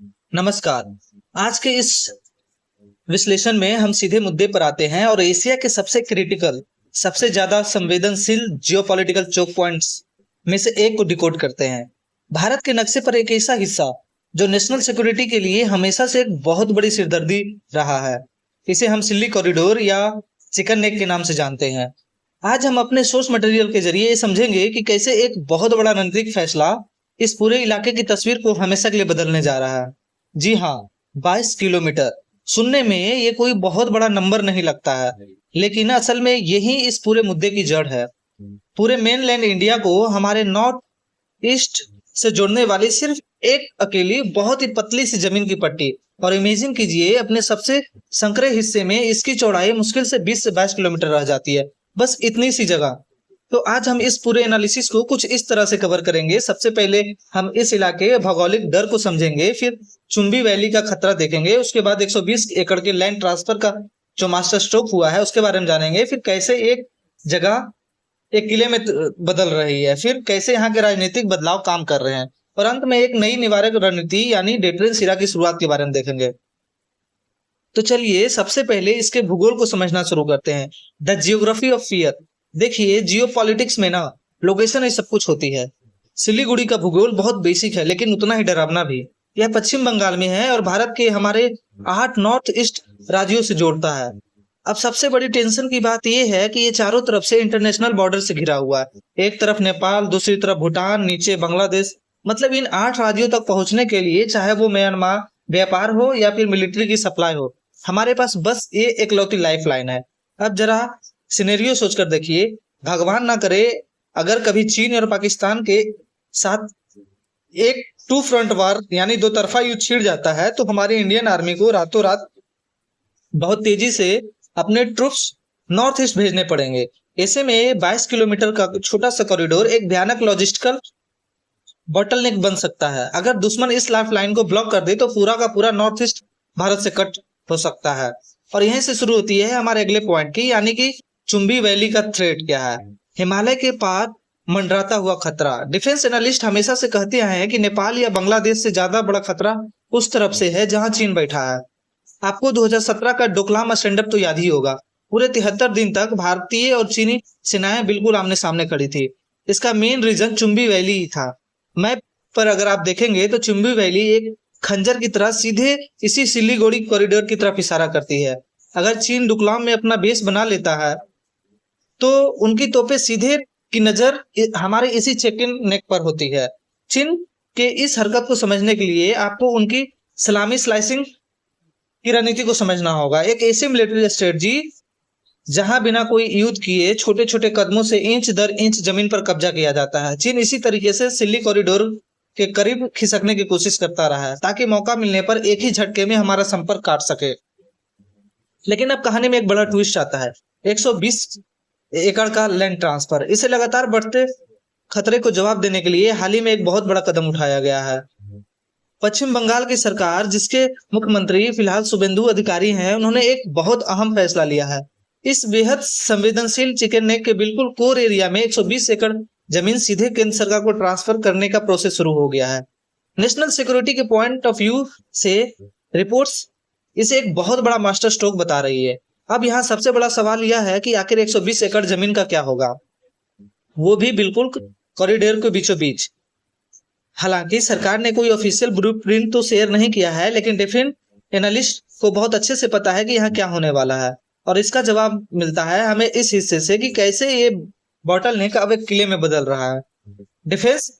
नमस्कार। आज के इस विश्लेषण में हम सीधे मुद्दे पर आते हैं और एशिया के सबसे क्रिटिकल, सबसे ज्यादा संवेदनशील जियोपॉलिटिकल चोक पॉइंट्स में से एक को डिकोड करते हैं। भारत के नक्शे पर एक ऐसा हिस्सा जो नेशनल सिक्योरिटी के लिए हमेशा से एक बहुत बड़ी सिरदर्दी रहा है। इसे हम सिल्ली कॉरिडोर या चिकन नेक के नाम से जानते हैं। आज हम अपने सोर्स मटेरियल के जरिए ये समझेंगे कि कैसे एक बहुत बड़ा रणनीतिक फैसला इस पूरे इलाके की तस्वीर को हमेशा के लिए बदलने जा रहा है। जी हाँ, 22 किलोमीटर। सुनने में ये कोई बहुत बड़ा नंबर नहीं लगता है, लेकिन असल में यही इस पूरे मुद्दे की जड़ है। पूरे मेनलैंड इंडिया को हमारे नॉर्थ ईस्ट से जोड़ने वाली सिर्फ एक अकेली बहुत ही पतली सी जमीन की पट्टी। और इमेजिन कीजिए, अपने सबसे संकरे हिस्से में इसकी चौड़ाई मुश्किल से 20 से 22 किलोमीटर रह जाती है, बस इतनी सी जगह। तो आज हम इस पूरे एनालिसिस को कुछ इस तरह से कवर करेंगे। सबसे पहले हम इस इलाके के भौगोलिक डर को समझेंगे, फिर चुंबी वैली का खतरा देखेंगे, उसके बाद 120 एकड़ के लैंड ट्रांसफर का जो मास्टर स्ट्रोक हुआ है उसके बारे में जानेंगे, फिर कैसे एक जगह एक किले में बदल रही है, फिर कैसे यहाँ के राजनीतिक बदलाव काम कर रहे हैं, और अंत में एक नई निवारक रणनीति यानी डेटरेंस इरा की शुरुआत के बारे में देखेंगे। तो चलिए सबसे पहले इसके भूगोल को समझना शुरू करते हैं। The geography of fear. देखिए, जियो पॉलिटिक्स में ना लोकेशन ही सब कुछ होती है। सिलीगुड़ी का भूगोल बहुत बेसिक है, लेकिन उतना ही डरावना भी। यह पश्चिम बंगाल में है और भारत के हमारे 8 नॉर्थ ईस्ट राज्यों से जोड़ता है। अब सबसे बड़ी टेंशन की बात यह है कि ये चारों तरफ से इंटरनेशनल बॉर्डर से घिरा हुआ है। एक तरफ नेपाल, दूसरी तरफ भूटान, नीचे बांग्लादेश। मतलब इन 8 राज्यों तक पहुंचने के लिए, चाहे वो म्यांमार व्यापार हो या फिर मिलिट्री की सप्लाई हो, हमारे पास बस ये एकलौती लाइफ लाइन है। अब जरा सिनेरियो सोचकर देखिए, भगवान ना करे अगर कभी चीन और पाकिस्तान के साथ एक टू फ्रंट वार यानी दो तरफा युद्ध छिड़ जाता है, तो हमारी इंडियन आर्मी को रातों रात बहुत तेजी से अपने ट्रूप्स नॉर्थ ईस्ट भेजने पड़ेंगे। ऐसे में 22 किलोमीटर का छोटा सा कॉरिडोर एक भयानक लॉजिस्टिकल बॉटलनेक बन सकता है। अगर दुश्मन इस लाइफ लाइन को ब्लॉक कर दे तो पूरा का पूरा नॉर्थ ईस्ट भारत से कट हो सकता है। और यहीं से शुरू होती है हमारे अगले पॉइंट की, यानी कि चुंबी वैली का थ्रेट क्या है। हिमालय के पार मंडराता हुआ खतरा। डिफेंस एनालिस्ट हमेशा से कहते आए हैं कि नेपाल या बांग्लादेश से ज्यादा बड़ा खतरा उस तरफ से है जहां चीन बैठा है। आपको 2017 का डोकलाम स्टैंड अप तो याद ही होगा। पूरे 73 दिन तक भारतीय और चीनी सेनाएं बिल्कुल आमने सामने खड़ी थी। इसका मेन रीजन चुंबी वैली ही था। मैप पर अगर आप देखेंगे तो चुंबी वैली एक खंजर की तरह सीधे इसी सिलीगुड़ी कॉरिडोर की तरफ इशारा करती है। अगर चीन डोकलाम में अपना बेस बना लेता है तो उनकी तोपें सीधे की नजर हमारे इसी चेक इन नेक पर होती है। चीन के इस हरकत को समझने के लिए आपको उनकी सलामी स्लाइसिंग की रणनीति को समझना होगा। एक ऐसी मिलिट्री स्ट्रेटजी जहां बिना कोई युद्ध किए छोटे छोटे कदमों से इंच दर इंच जमीन पर कब्जा किया जाता है। चीन इसी तरीके से सिल्ली कॉरिडोर के करीब खिसकने की कोशिश करता रहा है, ताकि मौका मिलने पर एक ही झटके में हमारा संपर्क काट सके। लेकिन अब कहानी में एक बड़ा ट्विस्ट आता है। 120 एकड़ का लैंड ट्रांसफर। इसे लगातार बढ़ते खतरे को जवाब देने के लिए हाल ही में एक बहुत बड़ा कदम उठाया गया है। पश्चिम बंगाल की सरकार, जिसके मुख्यमंत्री फिलहाल शुभेंदु अधिकारी हैं, उन्होंने एक बहुत अहम फैसला लिया है। इस बेहद संवेदनशील चिकन नेक के बिल्कुल कोर एरिया में 120 एकड़ जमीन सीधे केंद्र सरकार को ट्रांसफर करने का प्रोसेस शुरू हो गया है। नेशनल सिक्योरिटी के पॉइंट ऑफ व्यू से रिपोर्ट्स इसे एक बहुत बड़ा मास्टर स्ट्रोक बता रही है। अब यहाँ सबसे बड़ा सवाल यह है कि आखिर 120 एकड़ जमीन का क्या होगा, वो भी बिल्कुल कॉरिडोर के बीचों बीच। हालांकि सरकार ने कोई ऑफिशियल ब्लूप्रिंट तो शेयर नहीं किया है, लेकिन डिफेंस एनालिस्ट को बहुत अच्छे से पता है कि यहाँ क्या होने वाला है। और इसका जवाब मिलता है हमें इस हिस्से से कि कैसे ये बॉटलनेक अब एक किले में बदल रहा है। डिफेंस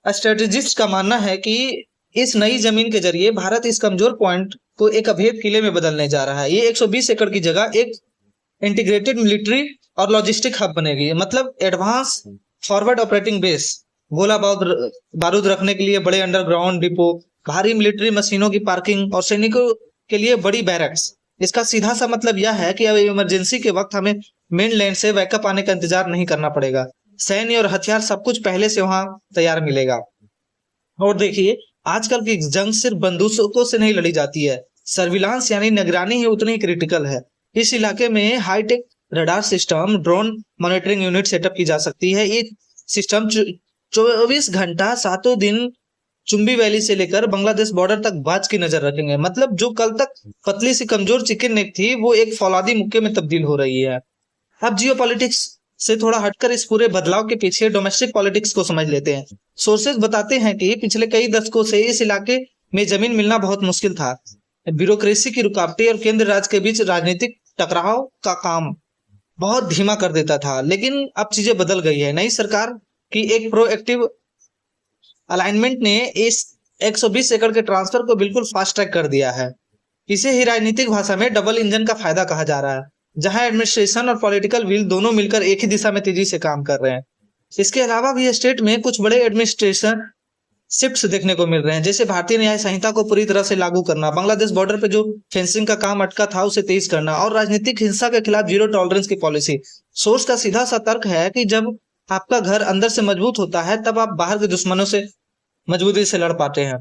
स्ट्रेटेजिस्ट का मानना है कि इस नई जमीन के जरिए भारत इस कमजोर पॉइंट को एक अभेद किले में बदलने जा रहा है। ये 120 एकड़ की जगह एक इंटीग्रेटेड मिलिट्री और लॉजिस्टिक हब बनेगी। मतलब एडवांस फॉरवर्ड ऑपरेटिंग बेस, गोला बारूद रखने के लिए बड़े अंडरग्राउंड डिपो, भारी मिलिट्री मशीनों की पार्किंग और सैनिकों के लिए बड़ी बैरक्स। इसका सीधा सा मतलब यह है कि अब इमरजेंसी के वक्त हमें मेनलैंड से बैकअप आने का इंतजार नहीं करना पड़ेगा। सैन्य और हथियार सब कुछ पहले से वहां तैयार मिलेगा। और देखिए, आजकल की जंग सिर्फ बंदूकों से नहीं लड़ी जाती है, सर्विलांस यानी निगरानी ही उतनी क्रिटिकल है। इस इलाके में hi-tech radar system, drone monitoring unit setup की जा सकती है। ये सिस्टम 24 घंटा 7 दिन चुंबी वैली से लेकर बांग्लादेश बॉर्डर तक बाज की नजर रखेंगे। मतलब जो कल तक पतली सी कमजोर चिकन नेक थी, वो एक फौलादी मुक्के में तब्दील हो रही है। अब जियो पॉलिटिक्स से थोड़ा हटकर इस पूरे बदलाव के पीछे डोमेस्टिक पॉलिटिक्स को समझ लेते हैं। सोर्सेज बताते हैं कि पिछले कई दशकों से इस इलाके में जमीन मिलना बहुत मुश्किल था। ब्यूरोक्रेसी की रुकावटें और केंद्र राज्य के बीच राजनीतिक टकराव का काम बहुत धीमा कर देता था। लेकिन अब चीजें बदल गई है। नई सरकार की एक प्रोएक्टिव अलाइनमेंट ने इस 120 एकड़ के ट्रांसफर को बिल्कुल फास्ट ट्रैक कर दिया है। इसे ही राजनीतिक भाषा में डबल इंजन का फायदा कहा जा रहा है, जहां एडमिनिस्ट्रेशन और पॉलिटिकल व्हील दोनों मिलकर एक ही दिशा में तेजी से काम कर रहे हैं। इसके अलावा भी स्टेट में कुछ बड़े एडमिनिस्ट्रेशन शिफ्ट्स देखने को मिल रहे हैं, जैसे भारतीय न्याय संहिता को पूरी तरह से लागू करना, बांग्लादेश बॉर्डर पे जो फेंसिंग का काम अटका था उसे तेज करना, और राजनीतिक हिंसा के खिलाफ जीरो टॉलरेंस की पॉलिसी। सोर्स का सीधा सा तर्क है कि जब आपका घर अंदर से मजबूत होता है, तब आप बाहर के दुश्मनों से मजबूती से लड़ पाते हैं।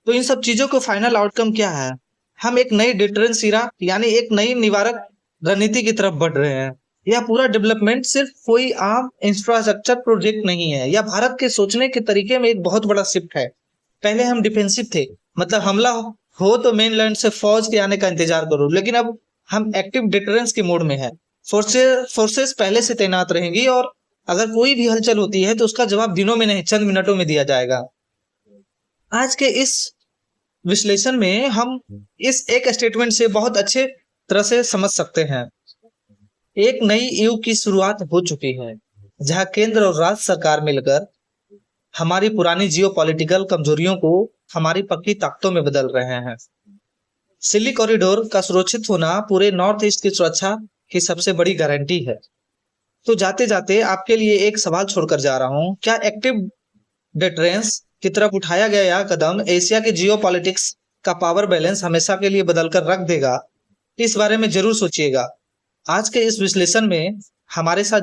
तो इन सब चीजों को फाइनल आउटकम क्या है? हम एक नई डिटरेंस इरा यानी एक नई निवारक रणनीति की तरफ बढ़ रहे हैं। यह पूरा डेवलपमेंट सिर्फ कोई आम इंफ्रास्ट्रक्चर प्रोजेक्ट नहीं है, यह भारत के सोचने के तरीके में एक बहुत बड़ा शिफ्ट है। पहले हम डिफेंसिव थे, मतलब हमला हो तो मेनलैंड से फौज के आने का इंतजार करो, लेकिन अब हम एक्टिव डिटरेंस के मोड में है। फोर्सेस पहले से तैनात रहेंगी और अगर कोई भी हलचल होती है तो उसका जवाब दिनों में नहीं, चंद मिनटों में दिया जाएगा। आज के इस विश्लेषण में हम इस एक स्टेटमेंट से बहुत अच्छे तरह से समझ सकते हैं। एक नई युग की शुरुआत हो चुकी है, जहां केंद्र और राज्य सरकार मिलकर हमारी पुरानी जियो पॉलिटिकल कमजोरियों को हमारी पक्की ताकतों में बदल रहे हैं। सिल्ली कॉरिडोर का सुरक्षित होना पूरे नॉर्थ ईस्ट की सुरक्षा की सबसे बड़ी गारंटी है। तो जाते जाते आपके लिए एक सवाल छोड़कर जा रहा हूं, क्या एक्टिव डिटरेंस की तरफ उठाया गया यह कदम एशिया के जियो पॉलिटिक्स का पावर बैलेंस हमेशा के लिए बदलकर रख देगा? इस बारे में जरूर सोचिएगा। आज के इस विश्लेषण में हमारे साथ